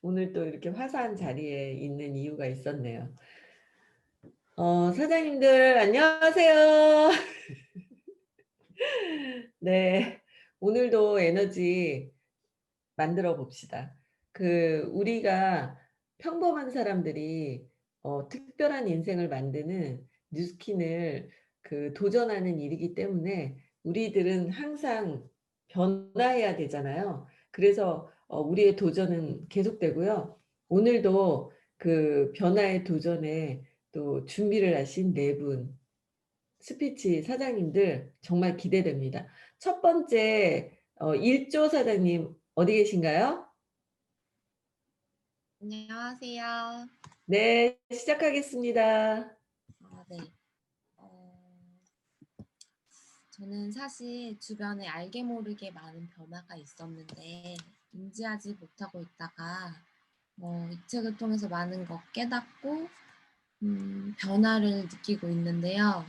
오늘 또 이렇게 화사한 자리에 있는 이유가 있었네요. 사장님들 안녕하세요. 네. 오늘도 에너지 만들어 봅시다. 우리가 평범한 사람들이 특별한 인생을 만드는 뉴스킨을 도전하는 일이기 때문에 우리들은 항상 변화해야 되잖아요. 그래서 우리의 도전은 계속되고요. 오늘도 변화의 도전에 또 준비를 하신 4분 스피치 사장님들 정말 기대됩니다. 첫 번째 1조 사장님 어디 계신가요? 안녕하세요. 네. 시작하겠습니다. 네. 어, 저는 사실 주변에 알게 모르게 많은 변화가 있었는데 인지하지 못하고 있다가 이 책을 통해서 많은 것 깨닫고 변화를 느끼고 있는데요.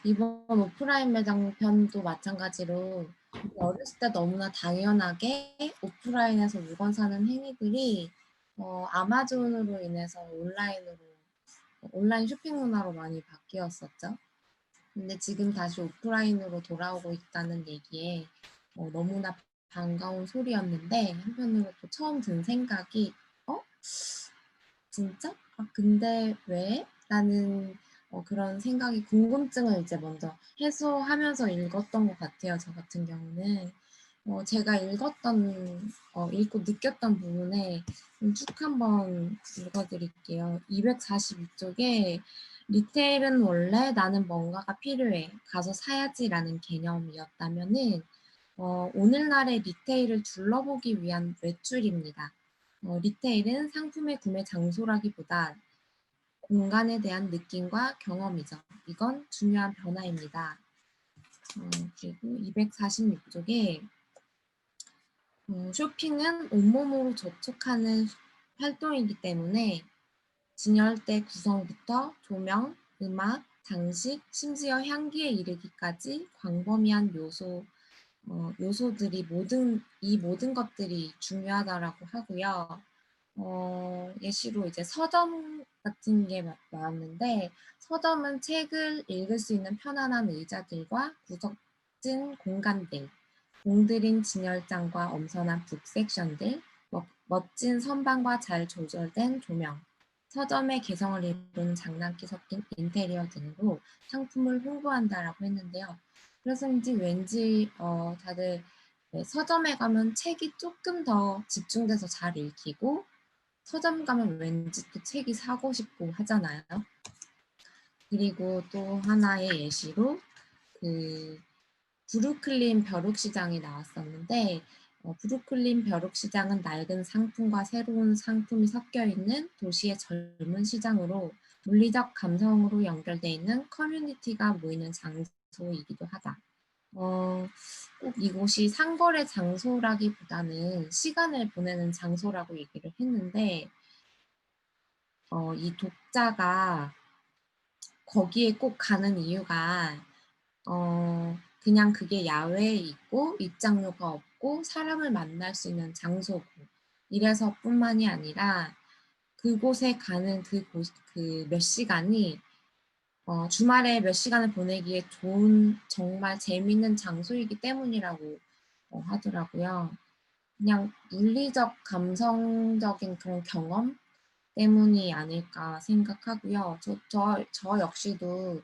이번 오프라인 매장 편도 마찬가지로 어렸을 때 너무나 당연하게 오프라인에서 물건 사는 행위들이 아마존으로 인해서 온라인 쇼핑 문화로 많이 바뀌었었죠. 근데 지금 다시 오프라인으로 돌아오고 있다는 얘기에 너무나 반가운 소리였는데 한편으로 또 처음 든 생각이 어? 진짜? 아 근데 왜? 라는 그런 생각이 궁금증을 이제 먼저 해소하면서 읽었던 것 같아요, 저 같은 경우는. 제가 읽고 느꼈던 부분에 쭉 한번 읽어 드릴게요. 242 쪽에 "리테일은 원래 '나는 뭔가가 필요해. 가서 사야지.'라는 개념이었다면은 오늘날의 리테일을 둘러보기 위한 외출입니다. 리테일은 상품의 구매 장소라기보다 공간에 대한 느낌과 경험이죠. 이건 중요한 변화입니다." 그리고 246 쪽에 "쇼핑은 온몸으로 접촉하는 활동이기 때문에 진열대 구성부터 조명, 음악, 장식, 심지어 향기에 이르기까지 광범위한 요소들이 이 모든 것들이 중요하다."라고 하고요. 예시로 이제 서점 같은 게 나왔는데, 서점은 책을 읽을 수 있는 편안한 의자들과 구석진 공간들, 공들인 진열장과 엄선한 북 섹션들, 멋진 선반과 잘 조절된 조명, 서점의 개성을 이루는 장난기 섞인 인테리어 등으로 상품을 홍보한다라고 했는데요. 그래서인지 왠지 다들 네, 서점에 가면 책이 조금 더 집중돼서 잘 읽히고, 서점 가면 왠지 또 책이 사고 싶고 하잖아요. 그리고 또 하나의 예시로 그 브루클린 벼룩시장이 나왔었는데, 브루클린 벼룩시장은 낡은 상품과 새로운 상품이 섞여 있는 도시의 젊은 시장으로 물리적 감성으로 연결돼 있는 커뮤니티가 모이는 장소이기도 하다. 어, 꼭 이곳이 상거래 장소라기보다는 시간을 보내는 장소라고 얘기를 했는데, 이 독자가 거기에 꼭 가는 이유가 그냥 그게 야외에 있고 입장료가 없고 사람을 만날 수 있는 장소고 이래서뿐만이 아니라 그곳에 가는 그 몇 시간이 주말에 몇 시간을 보내기에 좋은 정말 재미있는 장소이기 때문이라고 하더라고요. 그냥 물리적 감성적인 그런 경험 때문이 아닐까 생각하고요. 저 역시도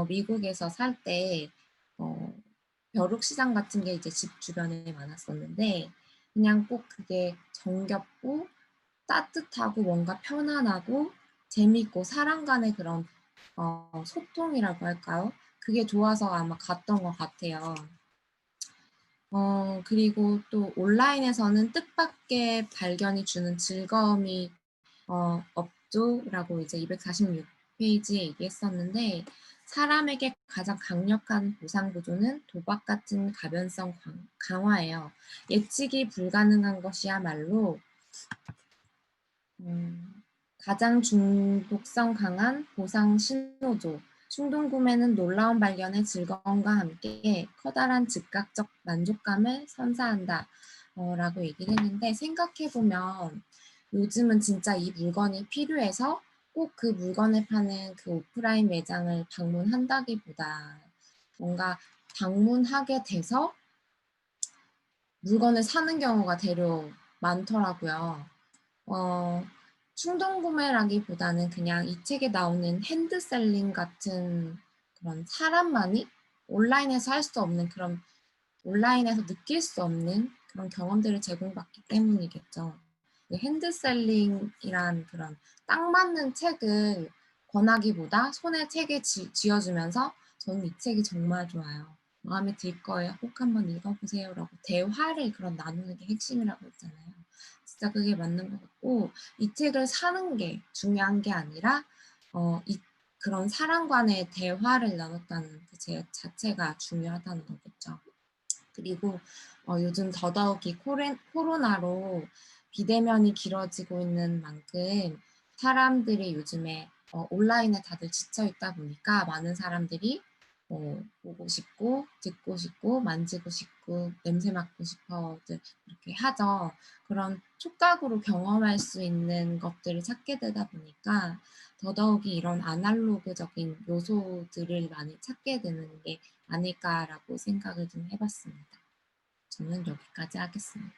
미국에서 살 때 어 벼룩시장 같은 게 이제 집 주변에 많았었는데, 그냥 꼭 그게 정겹고 따뜻하고 뭔가 편안하고 재밌고 사람 간의 그런 소통이라고 할까요? 그게 좋아서 아마 갔던 것 같아요. 그리고 또 온라인에서는 뜻밖의 발견이 주는 즐거움이 없죠라고 이제 246 페이지에 얘기했었는데, 사람에게 가장 강력한 보상 구조는 도박 같은 가변성 강화예요. 예측이 불가능한 것이야말로 음, 가장 중독성 강한 보상 신호죠. 충동 구매는 놀라운 발견의 즐거움과 함께 커다란 즉각적 만족감을 선사한다. 라고 얘기를 했는데, 생각해 보면 요즘은 진짜 이 물건이 필요해서 꼭 그 물건을 파는 그 오프라인 매장을 방문한다기보다 뭔가 방문하게 돼서 물건을 사는 경우가 되려 많더라고요. 어, 충동 구매라기보다는 그냥 이 책에 나오는 핸드셀링 같은 그런 사람만이 온라인에서 할 수 없는 그런 온라인에서 느낄 수 없는 그런 경험들을 제공받기 때문이겠죠. 핸드셀링이란 그런 딱 맞는 책을 권하기보다 손에 책에 쥐어주면서 저는 이 책이 정말 좋아요. 마음에 들 거예요. 꼭 한번 읽어보세요라고 대화를 그런 나누는 게 핵심이라고 했잖아요. 진짜 그게 맞는 것 같고 이 책을 사는 게 중요한 게 아니라 그런 사람 간의 대화를 나눴다는 그 자체가 중요하다는 거겠죠. 그리고 요즘 더더욱이 코로나로 비대면이 길어지고 있는 만큼 사람들이 요즘에 온라인에 다들 지쳐 있다 보니까 많은 사람들이 보고 싶고 듣고 싶고 만지고 싶고 냄새 맡고 싶어들 이렇게 하죠. 그런 촉각으로 경험할 수 있는 것들을 찾게 되다 보니까 더더욱이 이런 아날로그적인 요소들을 많이 찾게 되는 게 아닐까라고 생각을 좀 해봤습니다. 저는 여기까지 하겠습니다.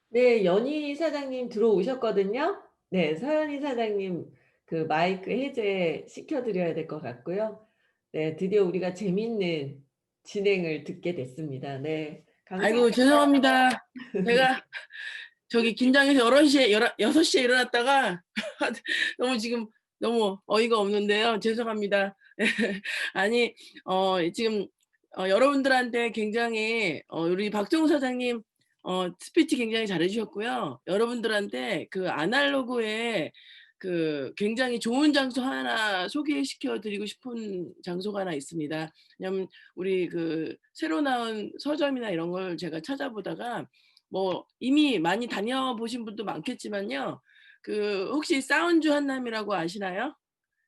네, 연희 사장님 들어오셨거든요. 네, 서연희 사장님 그 마이크 해제 시켜드려야 될 것 같고요. 네, 드디어 우리가 재밌는 진행을 듣게 됐습니다. 네, 아이고, 감사합니다. 죄송합니다. 제가 저기 긴장해서 11시에, 6시에 일어났다가 너무 지금 너무 어이가 없는데요. 죄송합니다. 아니, 지금, 여러분들한테 굉장히, 우리 박종우 사장님, 스피치 굉장히 잘해주셨고요. 여러분들한테 그 아날로그의 그 굉장히 좋은 장소 하나 소개시켜 드리고 싶은 장소가 하나 있습니다. 왜냐면 우리 그 새로 나온 서점이나 이런 걸 제가 찾아보다가 뭐 이미 많이 다녀보신 분도 많겠지만요. 그 혹시 사운주 한남이라고 아시나요?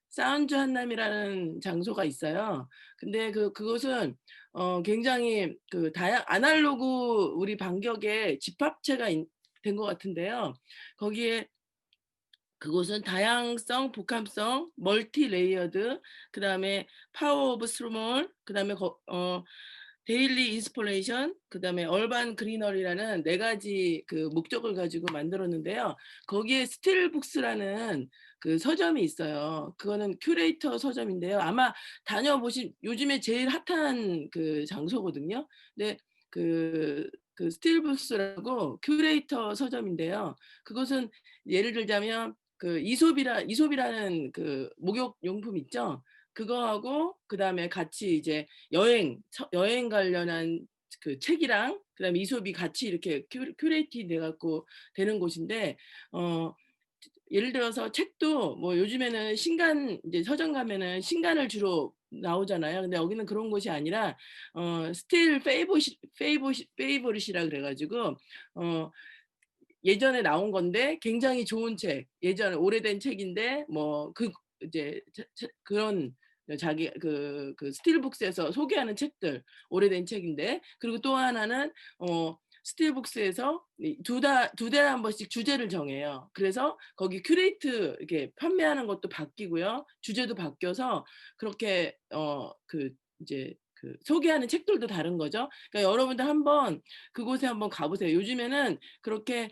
사운주 한남이라는 장소가 있어요. 근데 그곳은 굉장히 그 아날로그 우리 반격의 집합체가 된 것 같은데요. 거기에 그곳은 다양성, 복합성, 멀티 레이어드, 그다음에 파워 오브 스몰, 그다음에 데일리 인스피레이션, 그다음에 얼반 그리너리라는 4가지 그 목적을 가지고 만들었는데요. 거기에 스틸북스라는 그 서점이 있어요. 그거는 큐레이터 서점인데요. 아마 다녀보신 요즘에 제일 핫한 그 장소거든요. 근데 그 스틸북스라고 큐레이터 서점인데요. 그것은 예를 들자면 그 이솝이라는 그 목욕 용품 있죠. 그거하고 그다음에 같이 이제 여행 관련한 그 책이랑 그다음에 이솝이 같이 이렇게 큐레이팅 돼 갖고 되는 곳인데 예를 들어서 책도 뭐 요즘에는 신간 이제 서점 가면은 신간을 주로 나오잖아요. 근데 여기는 그런 곳이 아니라 스틸 페이보릿이라 그래 가지고 예전에 나온 건데 굉장히 좋은 책, 예전에 오래된 책인데 뭐 이제 그런 자기 스틸북스에서 소개하는 책들 오래된 책인데 그리고 또 하나는 스틸북스에서 두 달에 한 번씩 주제를 정해요. 그래서 거기 큐레이트 이렇게 판매하는 것도 바뀌고요, 주제도 바뀌어서 그렇게 이제 소개하는 책들도 다른 거죠. 그러니까 여러분들 한번 그곳에 한번 가보세요. 요즘에는 그렇게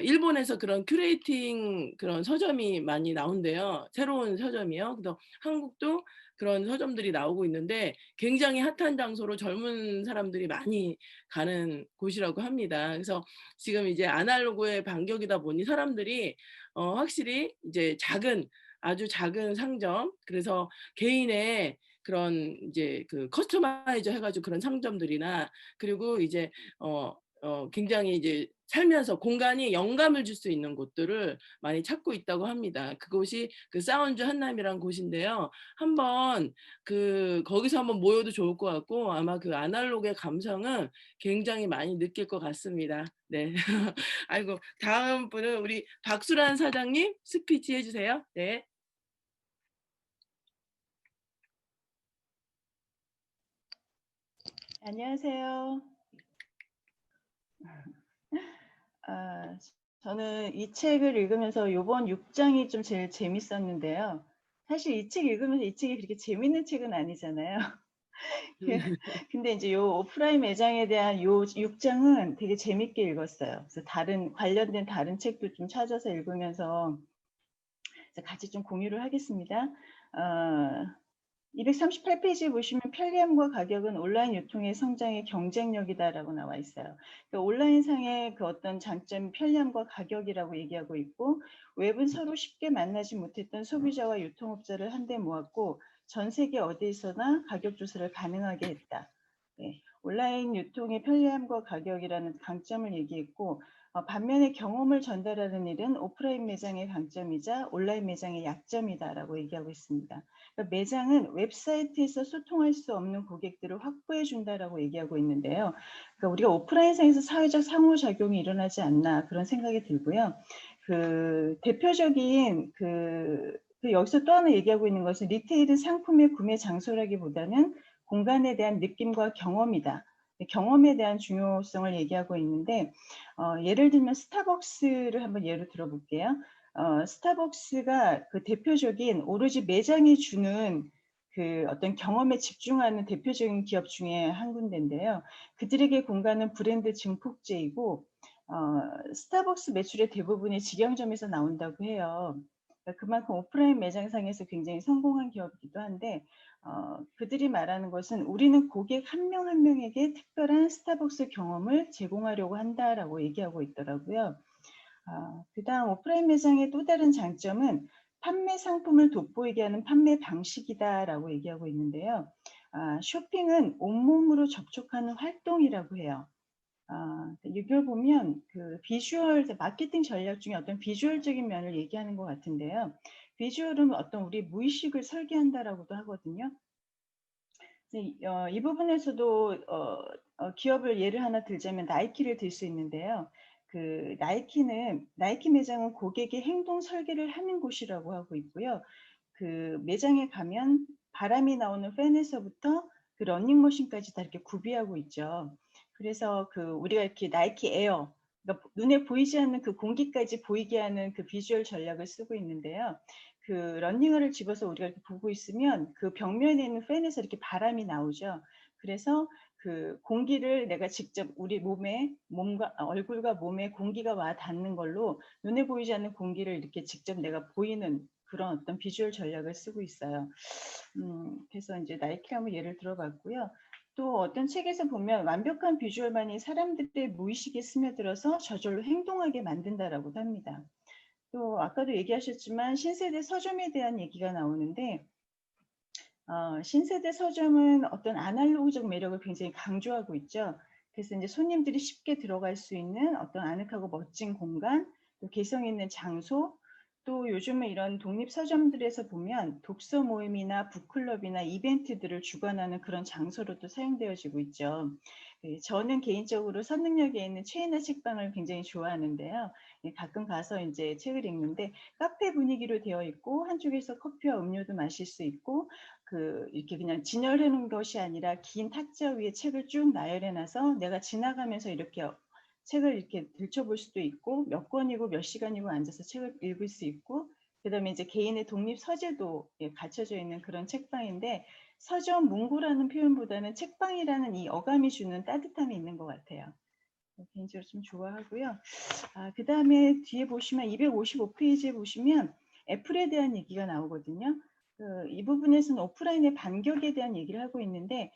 일본에서 그런 큐레이팅 그런 서점이 많이 나온대요. 새로운 서점이요. 그래서 한국도 그런 서점들이 나오고 있는데 굉장히 핫한 장소로 젊은 사람들이 많이 가는 곳이라고 합니다. 그래서 지금 이제 아날로그의 반격이다 보니 사람들이 확실히 이제 아주 작은 상점, 그래서 개인의 그런 이제 그 커스터마이저 해가지고 그런 상점들이나 그리고 이제 굉장히 이제 살면서 공간이 영감을 줄 수 있는 곳들을 많이 찾고 있다고 합니다. 그곳이 그 사운드 한남이라는 곳인데요. 한번 거기서 한번 모여도 좋을 것 같고 아마 그 아날로그의 감성은 굉장히 많이 느낄 것 같습니다. 네. 아이고, 다음 분은 우리 박수란 사장님 스피치 해주세요. 네. 안녕하세요. 저는 이 책을 읽으면서 요번 6장이 좀 제일 재밌었는데요. 사실 이 책 읽으면서 이 책이 그렇게 재밌는 책은 아니잖아요. 근데 이제 요 오프라인 매장에 대한 요 6장은 되게 재밌게 읽었어요. 그래서 관련된 다른 책도 좀 찾아서 읽으면서 같이 좀 공유를 하겠습니다. 238페이지에 보시면 편리함과 가격은 온라인 유통의 성장의 경쟁력이다라고 나와 있어요. 그러니까 온라인상의 그 어떤 장점, 편리함과 가격이라고 얘기하고 있고, 웹은 서로 쉽게 만나지 못했던 소비자와 유통업자를 한데 모았고, 전 세계 어디에서나 가격 조사를 가능하게 했다. 네, 온라인 유통의 편리함과 가격이라는 강점을 얘기했고, 반면에 경험을 전달하는 일은 오프라인 매장의 강점이자 온라인 매장의 약점이다라고 얘기하고 있습니다. 그러니까 매장은 웹사이트에서 소통할 수 없는 고객들을 확보해 준다라고 얘기하고 있는데요. 그러니까 우리가 오프라인상에서 사회적 상호작용이 일어나지 않나 그런 생각이 들고요. 그 대표적인 여기서 또 하나 얘기하고 있는 것은 리테일은 상품의 구매 장소라기보다는 공간에 대한 느낌과 경험이다. 경험에 대한 중요성을 얘기하고 있는데 예를 들면 스타벅스를 한번 예로 들어볼게요. 스타벅스가 그 대표적인 오로지 매장이 주는 그 어떤 경험에 집중하는 대표적인 기업 중에 한 군데인데요. 그들에게 공간은 브랜드 증폭제이고 스타벅스 매출의 대부분이 직영점에서 나온다고 해요. 그러니까 그만큼 오프라인 매장상에서 굉장히 성공한 기업이기도 한데 그들이 말하는 것은 우리는 고객 한 명 한 명에게 특별한 스타벅스 경험을 제공하려고 한다라고 얘기하고 있더라고요. 그다음 오프라인 매장의 또 다른 장점은 판매 상품을 돋보이게 하는 판매 방식이다라고 얘기하고 있는데요. 쇼핑은 온몸으로 접촉하는 활동이라고 해요. 이걸 보면 그 비주얼 마케팅 전략 중에 어떤 비주얼적인 면을 얘기하는 것 같은데요. 비주얼은 어떤 우리 무의식을 설계한다라고도 하거든요. 이 부분에서도 기업을 예를 하나 들자면 나이키를 들 수 있는데요. 그 나이키 매장은 고객의 행동 설계를 하는 곳이라고 하고 있고요. 그 매장에 가면 바람이 나오는 팬에서부터 그 러닝머신까지 다 이렇게 구비하고 있죠. 그래서 그 우리가 이렇게 나이키 에어, 그러니까 눈에 보이지 않는 그 공기까지 보이게 하는 그 비주얼 전략을 쓰고 있는데요. 그 러닝화를 집어서 우리가 이렇게 보고 있으면 그 벽면에 있는 팬에서 이렇게 바람이 나오죠. 그래서 그 공기를 내가 직접 우리 얼굴과 몸에 공기가 와 닿는 걸로 눈에 보이지 않는 공기를 이렇게 직접 내가 보이는 그런 어떤 비주얼 전략을 쓰고 있어요. 그래서 이제 나이키 한번 예를 들어봤고요. 또 어떤 책에서 보면 완벽한 비주얼만이 사람들의 무의식에 스며들어서 저절로 행동하게 만든다라고도 합니다. 또 아까도 얘기하셨지만 신세대 서점에 대한 얘기가 나오는데 신세대 서점은 어떤 아날로그적 매력을 굉장히 강조하고 있죠. 그래서 이제 손님들이 쉽게 들어갈 수 있는 어떤 아늑하고 멋진 공간, 또 개성 있는 장소, 또 요즘은 이런 독립 서점들에서 보면 독서 모임이나 북클럽이나 이벤트들을 주관하는 그런 장소로도 사용되어지고 있죠. 저는 개인적으로 선능력에 있는 최인화 책방을 굉장히 좋아하는데요. 가끔 가서 이제 책을 읽는데 카페 분위기로 되어 있고 한쪽에서 커피와 음료도 마실 수 있고 이렇게 그냥 진열해 놓은 것이 아니라 긴 탁자 위에 책을 쭉 나열해 놔서 내가 지나가면서 이렇게 책을 이렇게 들춰볼 수도 있고 몇 권이고 몇 시간이고 앉아서 책을 읽을 수 있고 그다음에 이제 개인의 독립 서재도 갖춰져 있는 그런 책방인데 서점 문구라는 표현보다는 책방이라는 이 어감이 주는 따뜻함이 있는 것 같아요. 개인적으로 좀 좋아하고요. 그다음에 뒤에 보시면 255페이지에 보시면 애플에 대한 얘기가 나오거든요. 이 부분에서는 오프라인의 반격에 대한 얘기를 하고 있는데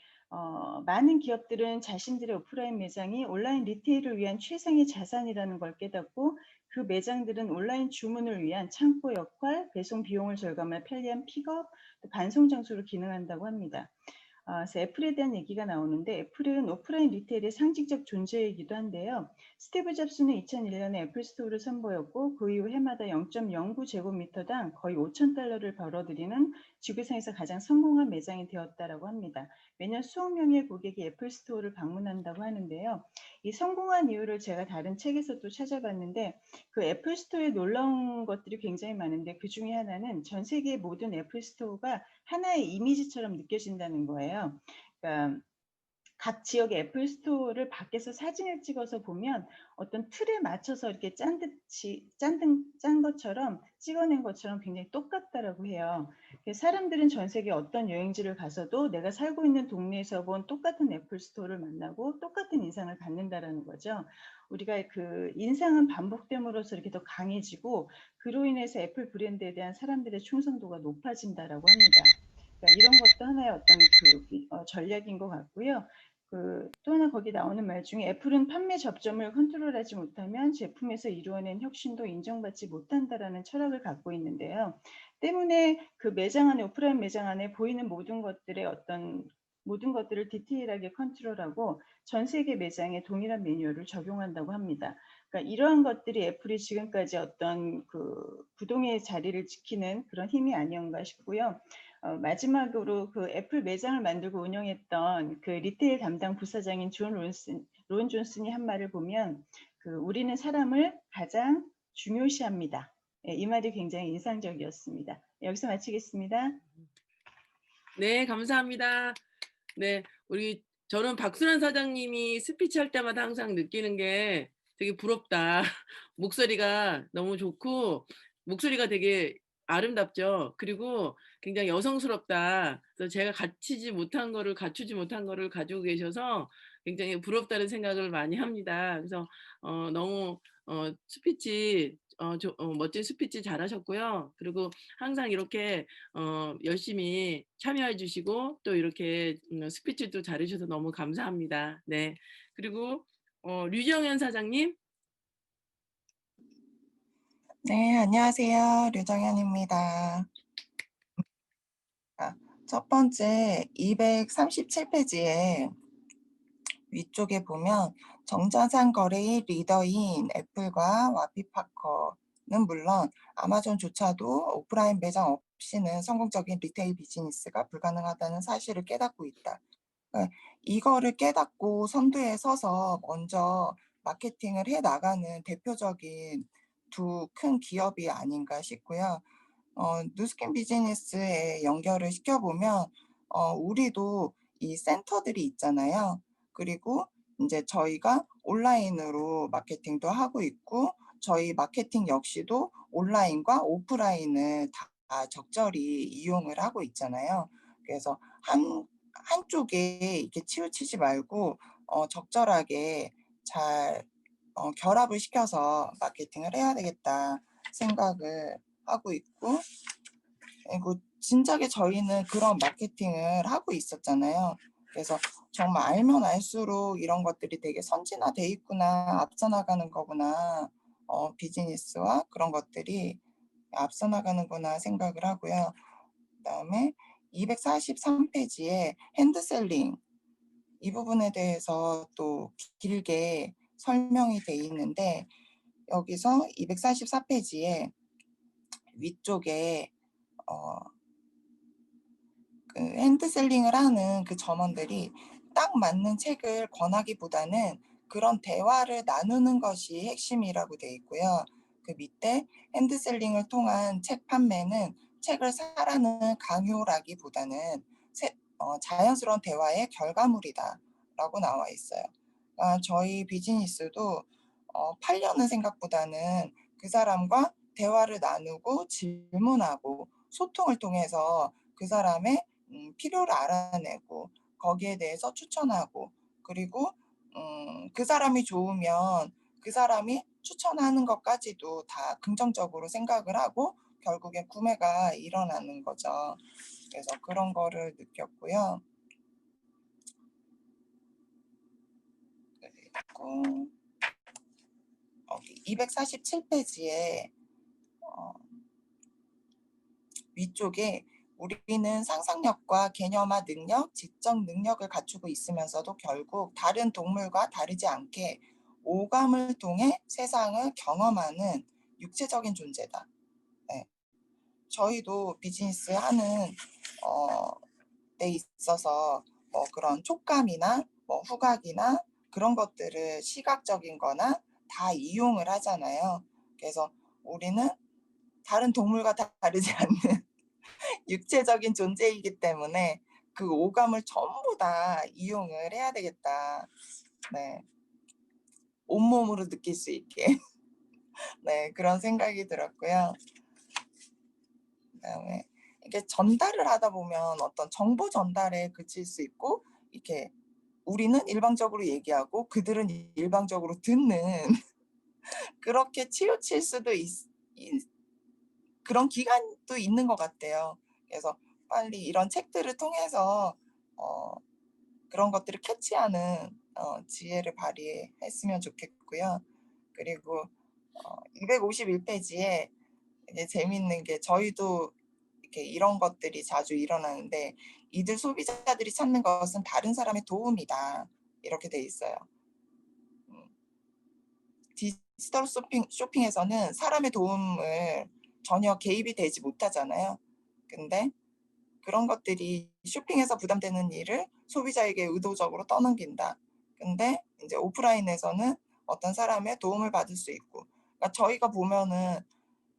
많은 기업들은 자신들의 오프라인 매장이 온라인 리테일을 위한 최상의 자산이라는 걸 깨닫고 그 매장들은 온라인 주문을 위한 창고 역할, 배송 비용을 절감할 편리한 픽업, 반송 장소로 기능한다고 합니다. 그래서 애플에 대한 얘기가 나오는데 애플은 오프라인 리테일의 상징적 존재이기도 한데요. 스티브 잡스는 2001년에 애플 스토어를 선보였고 그 이후 해마다 0.09제곱미터당 거의 $5,000를 벌어들이는 지구상에서 가장 성공한 매장이 되었다라고 합니다. 매년 수억 명의 고객이 애플 스토어를 방문한다고 하는데요. 이 성공한 이유를 제가 다른 책에서도 찾아봤는데 그 애플 스토어에 놀라운 것들이 굉장히 많은데 그 중에 하나는 전 세계의 모든 애플 스토어가 하나의 이미지처럼 느껴진다는 거예요. 그러니까 각 지역의 애플 스토어를 밖에서 사진을 찍어서 보면 어떤 틀에 맞춰서 이렇게 짠 것처럼 찍어낸 것처럼 굉장히 똑같다라고 해요. 사람들은 전 세계 어떤 여행지를 가서도 내가 살고 있는 동네에서 본 똑같은 애플 스토어를 만나고 똑같은 인상을 받는다라는 거죠. 우리가 그 인상은 반복됨으로써 이렇게 더 강해지고 그로 인해서 애플 브랜드에 대한 사람들의 충성도가 높아진다라고 합니다. 그러니까 이런 것도 하나의 어떤 전략인 것 같고요. 또 하나 거기 나오는 말 중에 애플은 판매 접점을 컨트롤하지 못하면 제품에서 이루어낸 혁신도 인정받지 못한다라는 철학을 갖고 있는데요. 때문에 그 매장 안에 오프라인 매장 안에 보이는 모든 것들을 디테일하게 컨트롤하고 전 세계 매장에 동일한 매뉴얼을 적용한다고 합니다. 그러니까 이러한 것들이 애플이 지금까지 어떤 그 부동의 자리를 지키는 그런 힘이 아니었가 싶고요. 마지막으로 그 애플 매장을 만들고 운영했던 그 리테일 담당 부사장인 론 존슨이 한 말을 보면 우리는 사람을 가장 중요시합니다. 예, 이 말이 굉장히 인상적이었습니다. 여기서 마치겠습니다. 네, 감사합니다. 네, 저는 박순환 사장님이 스피치 할 때마다 항상 느끼는 게 되게 부럽다. 목소리가 너무 좋고, 목소리가 되게 아름답죠. 그리고 굉장히 여성스럽다. 그래서 제가 갖추지 못한 거를 가지고 계셔서 굉장히 부럽다는 생각을 많이 합니다. 그래서 너무 스피치, 멋진 스피치 잘하셨고요. 그리고 항상 이렇게 열심히 참여해 주시고 또 이렇게 스피치도 잘해주셔서 너무 감사합니다. 네. 그리고 류정현 사장님. 네, 안녕하세요. 류정현입니다. 첫 번째 237페이지에 위쪽에 보면 정자산 거래의 리더인 애플과 와피파커는 물론 아마존조차도 오프라인 매장 없이는 성공적인 리테일 비즈니스가 불가능하다는 사실을 깨닫고 있다. 그러니까 이거를 깨닫고 선두에 서서 먼저 마케팅을 해 나가는 대표적인 두 큰 기업이 아닌가 싶고요. 누스킨 비즈니스에 연결을 시켜보면 우리도 이 센터들이 있잖아요. 그리고 이제 저희가 온라인으로 마케팅도 하고 있고 저희 마케팅 역시도 온라인과 오프라인을 다 적절히 이용을 하고 있잖아요. 그래서 한쪽에 이렇게 치우치지 말고 적절하게 잘 결합을 시켜서 마케팅을 해야 되겠다 생각을 하고 있고, 그리고 진작에 저희는 그런 마케팅을 하고 있었잖아요. 그래서 정말 알면 알수록 이런 것들이 되게 선진화돼 있구나, 앞서 나가는 거구나, 비즈니스와 그런 것들이 앞서 나가는구나 생각을 하고요. 그다음에 243페이지에 핸드셀링 이 부분에 대해서 또 길게 설명이 돼 있는데 여기서 244페이지에 위쪽에 그 핸드셀링을 하는 그 점원들이 딱 맞는 책을 권하기보다는 그런 대화를 나누는 것이 핵심이라고 돼 있고요. 그 밑에 핸드셀링을 통한 책 판매는 책을 사라는 강요라기보다는 자연스러운 대화의 결과물이다 라고 나와 있어요. 그러니까 저희 비즈니스도 팔려는 생각보다는 그 사람과 대화를 나누고 질문하고 소통을 통해서 그 사람의 필요를 알아내고 거기에 대해서 추천하고 그리고 그 사람이 좋으면 그 사람이 추천하는 것까지도 다 긍정적으로 생각을 하고 결국에 구매가 일어나는 거죠. 그래서 그런 거를 느꼈고요. 그리고 247페이지에 위쪽에 우리는 상상력과 개념화 능력, 지적 능력을 갖추고 있으면서도 결국 다른 동물과 다르지 않게 오감을 통해 세상을 경험하는 육체적인 존재다. 네. 저희도 비즈니스 하는 데 있어서 뭐 그런 촉감이나 뭐 후각이나 그런 것들을 시각적인 거나 다 이용을 하잖아요. 그래서 우리는 다른 동물과 다르지 않는 육체적인 존재이기 때문에 그 오감을 전부 다 이용을 해야 되겠다. 네. 온몸으로 느낄 수 있게. 네, 그런 생각이 들었고요. 그다음에 이게 전달을 하다 보면 어떤 정보 전달에 그칠 수 있고, 이렇게 우리는 일방적으로 얘기하고 그들은 일방적으로 듣는 그렇게 치우칠 수도 그런 기간도 있는 것 같아요. 그래서 빨리 이런 책들을 통해서 그런 것들을 캐치하는 지혜를 발휘했으면 좋겠고요. 그리고 251페이지에 이제 재밌는 게, 저희도 이렇게 이런 것들이 자주 일어나는데, 이들 소비자들이 찾는 것은 다른 사람의 도움이다. 이렇게 돼 있어요. 디지털 쇼핑에서는 사람의 도움을 전혀 개입이 되지 못하잖아요. 근데 그런 것들이 쇼핑에서 부담되는 일을 소비자에게 의도적으로 떠넘긴다. 근데 이제 오프라인에서는 어떤 사람의 도움을 받을 수 있고, 그러니까 저희가 보면은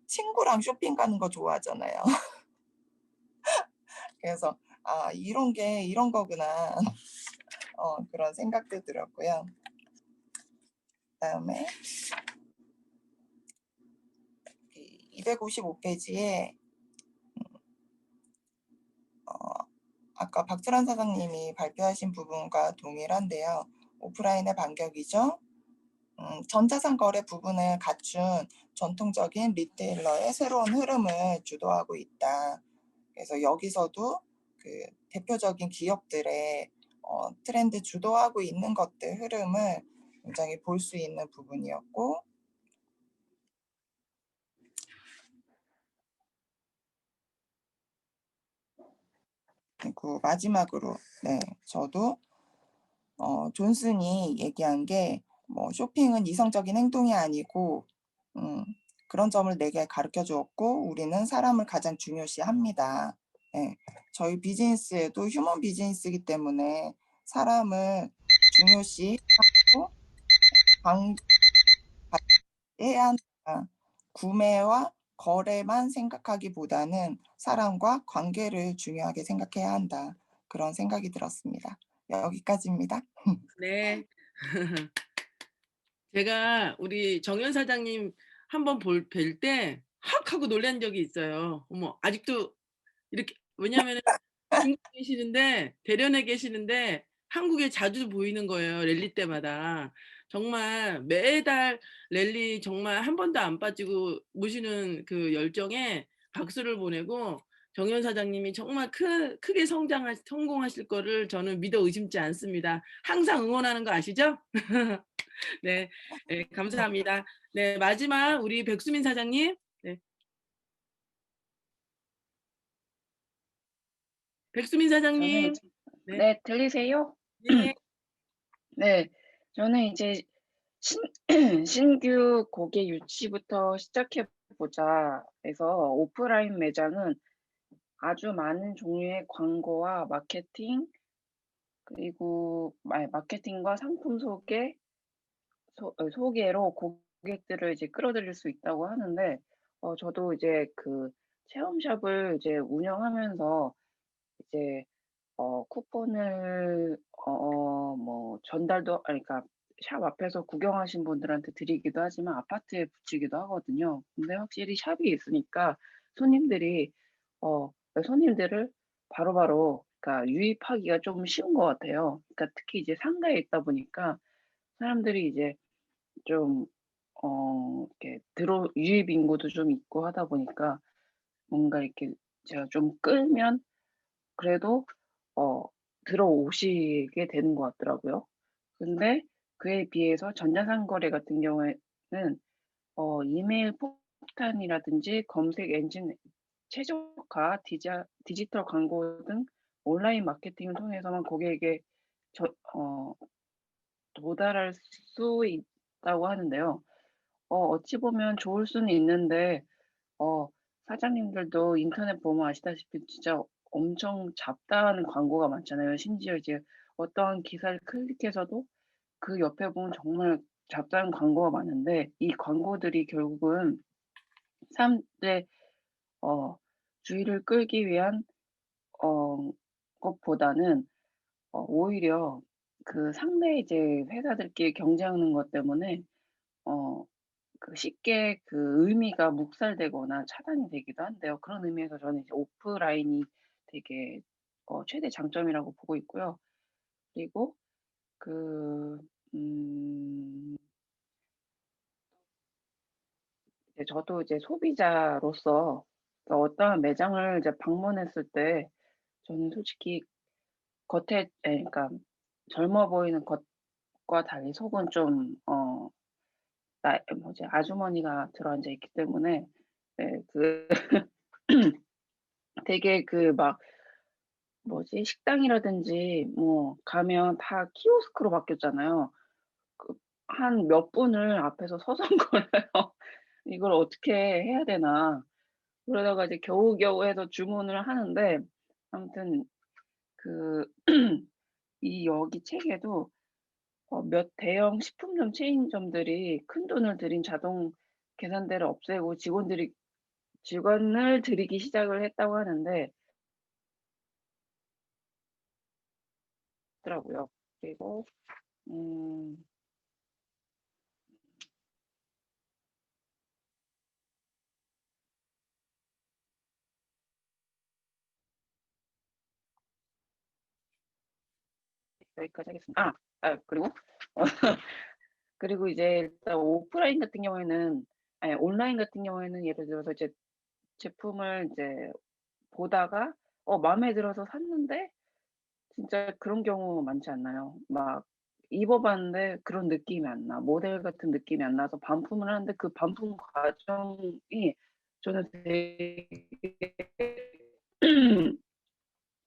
친구랑 쇼핑 가는 거 좋아하잖아요. 그래서 이런 게 이런 거구나. 그런 생각도 들었고요. 그다음에 255페이지에 아까 박철환 사장님이 발표하신 부분과 동일한데요. 오프라인의 반격이죠. 전자상 거래 부분을 갖춘 전통적인 리테일러의 새로운 흐름을 주도하고 있다. 그래서 여기서도 그 대표적인 기업들의 트렌드 주도하고 있는 것들 흐름을 굉장히 볼 수 있는 부분이었고, 그리고 마지막으로 저도 존슨이 얘기한 게, 뭐 쇼핑은 이성적인 행동이 아니고 그런 점을 내게 가르쳐 주었고, 우리는 사람을 가장 중요시합니다. 네, 저희 비즈니스에도 휴먼 비즈니스이기 때문에 사람을 중요시하고 해야 한다. 구매와 거래만 생각하기보다는 사람과 관계를 중요하게 생각해야 한다. 그런 생각이 들었습니다. 여기까지입니다. 네. 제가 우리 정연 사장님 한번 뵐 때 헉 하고 놀란 적이 있어요. 어머, 아직도 이렇게, 왜냐면은 중국에 계시는데, 대련에 계시는데 한국에 자주 보이는 거예요, 랠리 때마다. 정말 매달 랠리 정말 한 번도 안 빠지고 모시는 그 열정에 박수를 보내고, 정연 사장님이 정말 크게 성공하실 거를 저는 믿어 의심치 않습니다. 항상 응원하는 거 아시죠? 네, 네, 감사합니다. 네, 마지막 우리 백수민 사장님. 네. 백수민 저는 사장님. 이제 네. 네, 들리세요? 네. 네, 저는 이제 신규 고객 유치부터 시작해 보자 해서 오프라인 매장은 아주 많은 종류의 광고와 마케팅, 그리고 마케팅과 상품 소개로 고객들을 이제 끌어들일 수 있다고 하는데, 저도 이제 그 체험샵을 이제 운영하면서 이제 쿠폰을 뭐 전달도, 아니 그러니까 샵 앞에서 구경하신 분들한테 드리기도 하지만 아파트에 붙이기도 하거든요. 근데 확실히 샵이 있으니까 손님들이 손님들을 바로바로 그러니까 유입하기가 좀 쉬운 것 같아요. 그러니까 특히 이제 상가에 있다 보니까 사람들이 이제 좀 이렇게 유입 인구도 좀 있고 하다 보니까 뭔가 이렇게 제가 좀 끌면 그래도 어 들어오시게 되는 것 같더라고요. 근데 그에 비해서 전자상거래 같은 경우에는 이메일 폭탄이라든지 검색 엔진 최적화, 디지털 광고 등 온라인 마케팅을 통해서만 고객에게 저 도달할 수 있다고 하는데요. 어찌 보면 좋을 수는 있는데 사장님들도 인터넷 보면 아시다시피 진짜 엄청 잡다한 광고가 많잖아요. 심지어 이제 어떠한 기사를 클릭해서도 그 옆에 보면 정말 잡다한 광고가 많은데, 이 광고들이 결국은 사람들의 주의를 끌기 위한 어 것보다는 오히려 그 상대 이제 회사들끼리 경쟁하는 것 때문에 어 그 쉽게 그 의미가 묵살되거나 차단이 되기도 한데요. 그런 의미에서 저는 이제 오프라인이 되게 최대 장점이라고 보고 있고요. 그리고 그 음 이제 저도 이제 소비자로서 그 어떠한 매장을 이제 방문했을 때 저는 솔직히 겉에 그러니까 젊어 보이는 겉과 달리 속은 좀 나 뭐지 아주머니가 들어앉아 있기 때문에 네 그 되게 그 막 뭐지 식당이라든지 뭐 가면 다 키오스크로 바뀌었잖아요. 그 한 몇 분을 앞에서 서성거려요. '이걸 어떻게 해야 되나.' 그러다가 이제 겨우겨우 해서 주문을 하는데 아무튼 그 이 여기 책에도 몇 대형 식품점 체인점들이 큰돈을 들인 자동 계산대를 없애고 직원을 들이기 시작을 했다고 하는데 더라고요. 그리고 음 여기까지 하겠습니다. 그리고 어 그리고 이제 일단 오프라인 같은 경우에는 아니 온라인 같은 경우에는 예를 들어서 이제 제품을 이제 보다가 마음에 들어서 샀는데 진짜 그런 경우 많지 않나요? 막 입어 봤는데 그런 느낌이 안 나. 모델 같은 느낌이 안 나서 반품을 하는데 그 반품 과정이 저는 되게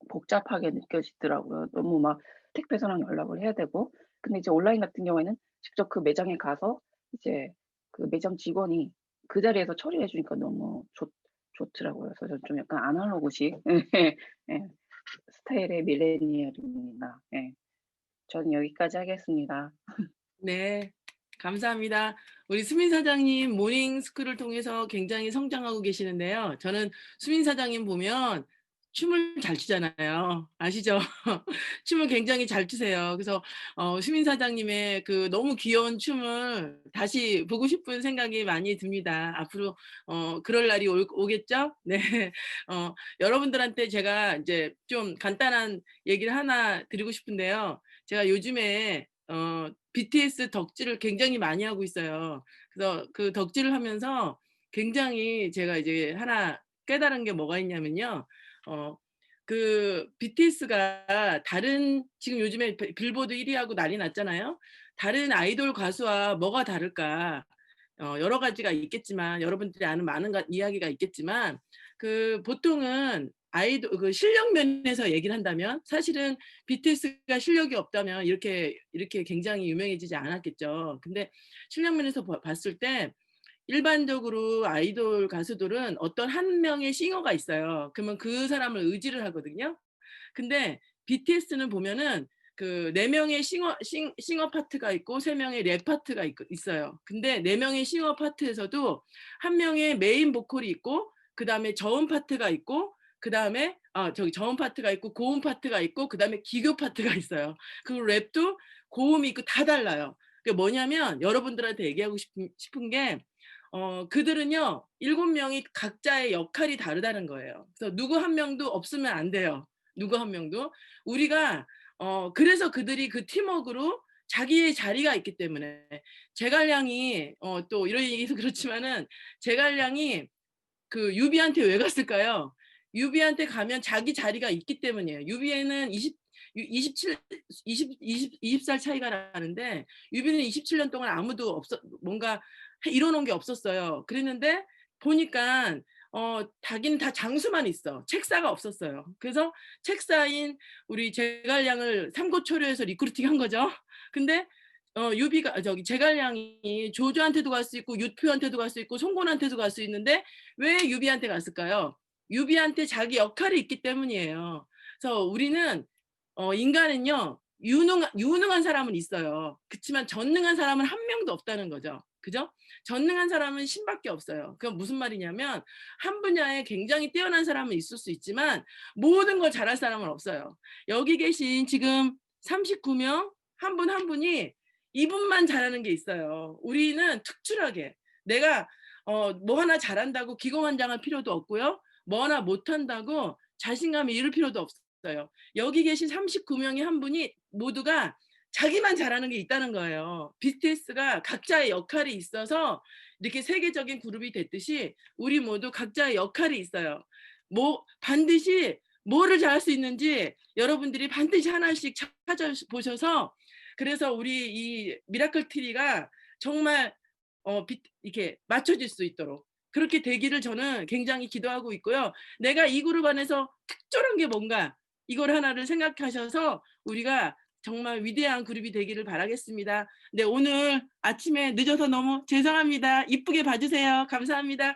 복잡하게 느껴지더라고요. 너무 막 택배사랑 연락을 해야 되고. 근데 이제 온라인 같은 경우에는 직접 그 매장에 가서 이제 그 매장 직원이 그 자리에서 처리해 주니까 너무 좋더라고요. 그래서 저는 좀 약간 아날로그식 예 스타일의 밀레니얼입니다. 예. 저는 여기까지 하겠습니다. 네. 감사합니다. 우리 수민 사장님 모닝 스쿨을 통해서 굉장히 성장하고 계시는데요. 저는 수민 사장님 보면 춤을 잘 추잖아요. 아시죠? 춤을 굉장히 잘 추세요. 그래서 수민 사장님의 그 너무 귀여운 춤을 다시 보고 싶은 생각이 많이 듭니다. 앞으로 그럴 날이 오겠죠? 네. 여러분들한테 제가 이제 좀 간단한 얘기를 하나 드리고 싶은데요. 제가 요즘에 BTS 덕질을 굉장히 많이 하고 있어요. 그래서 그 덕질을 하면서 굉장히 제가 이제 하나 깨달은 게 뭐가 있냐면요. 그 BTS가 다른 지금 요즘에 빌보드 1위 하고 난리 났잖아요. 다른 아이돌 가수와 뭐가 다를까? 여러 가지가 있겠지만 여러분들이 아는 많은 이야기가 있겠지만 그 보통은 아이돌 그 실력 면에서 얘기를 한다면 사실은 BTS가 실력이 없다면 이렇게 굉장히 유명해지지 않았겠죠. 근데 실력 면에서 봤을 때 일반적으로 아이돌 가수들은 어떤 한 명의 싱어가 있어요. 그러면 그 사람을 의지를 하거든요. 근데 BTS는 보면은 그 4명의 싱어 파트가 있고 3명의 랩 파트가 있어요. 근데 4명의 싱어 파트에서도 1명의 메인 보컬이 있고 그다음에 저음 파트가 있고 그다음에 저음 파트가 있고 고음 파트가 있고 그다음에 기교 파트가 있어요. 그리고 랩도 고음이 있고 다 달라요. 그게 뭐냐면 여러분들한테 얘기하고 싶은 게 그들은요 7명이 각자의 역할이 다르다는 거예요. 그래서 누구 한 명도 없으면 안 돼요. 누구 한 명도. 우리가 그래서 그들이 그 팀워크로 자기의 자리가 있기 때문에 제갈량이 또 이런 얘기해서 그렇지만은 제갈량이 그 유비한테 왜 갔을까요? 유비한테 가면 자기 자리가 있기 때문이에요. 유비에는 20살 차이가 나는데 유비는 27년 동안 아무도 뭔가 이뤄놓은 게 없었어요. 그랬는데 보니까 자기는 다 장수만 있어. 책사가 없었어요. 그래서 책사인 우리 제갈량을 삼고초려해서 리크루팅한 거죠. 근데 제갈량이 조조한테도 갈 수 있고 유표한테도 갈 수 있고 송곤한테도 갈 수 있는데 왜 유비한테 갔을까요? 유비한테 자기 역할이 있기 때문이에요. 그래서 우리는 인간은요 유능한 사람은 있어요. 그렇지만 전능한 사람은 한 명도 없다는 거죠. 그죠? 전능한 사람은 신밖에 없어요. 그건 무슨 말이냐면 한 분야에 굉장히 뛰어난 사람은 있을 수 있지만 모든 걸 잘할 사람은 없어요. 여기 계신 지금 39명 한 분 한 분이 이분만 잘하는 게 있어요. 우리는 특출하게 내가 뭐 하나 잘한다고 기고만장할 필요도 없고요. 뭐 하나 못한다고 자신감이 잃을 필요도 없어요. 여기 계신 39명의 한 분이 모두가 자기만 잘하는 게 있다는 거예요. BTS가 각자의 역할이 있어서 이렇게 세계적인 그룹이 됐듯이 우리 모두 각자의 역할이 있어요. 뭐 반드시 뭐를 잘할 수 있는지 여러분들이 반드시 하나씩 찾아보셔서 그래서 우리 이 미라클 트리가 정말 이렇게 맞춰질 수 있도록 그렇게 되기를 저는 굉장히 기도하고 있고요. 내가 이 그룹 안에서 특별한 게 뭔가 이걸 하나를 생각하셔서 우리가 정말 위대한 그룹이 되기를 바라겠습니다. 네, 오늘 아침에 늦어서 너무 죄송합니다. 이쁘게 봐주세요. 감사합니다.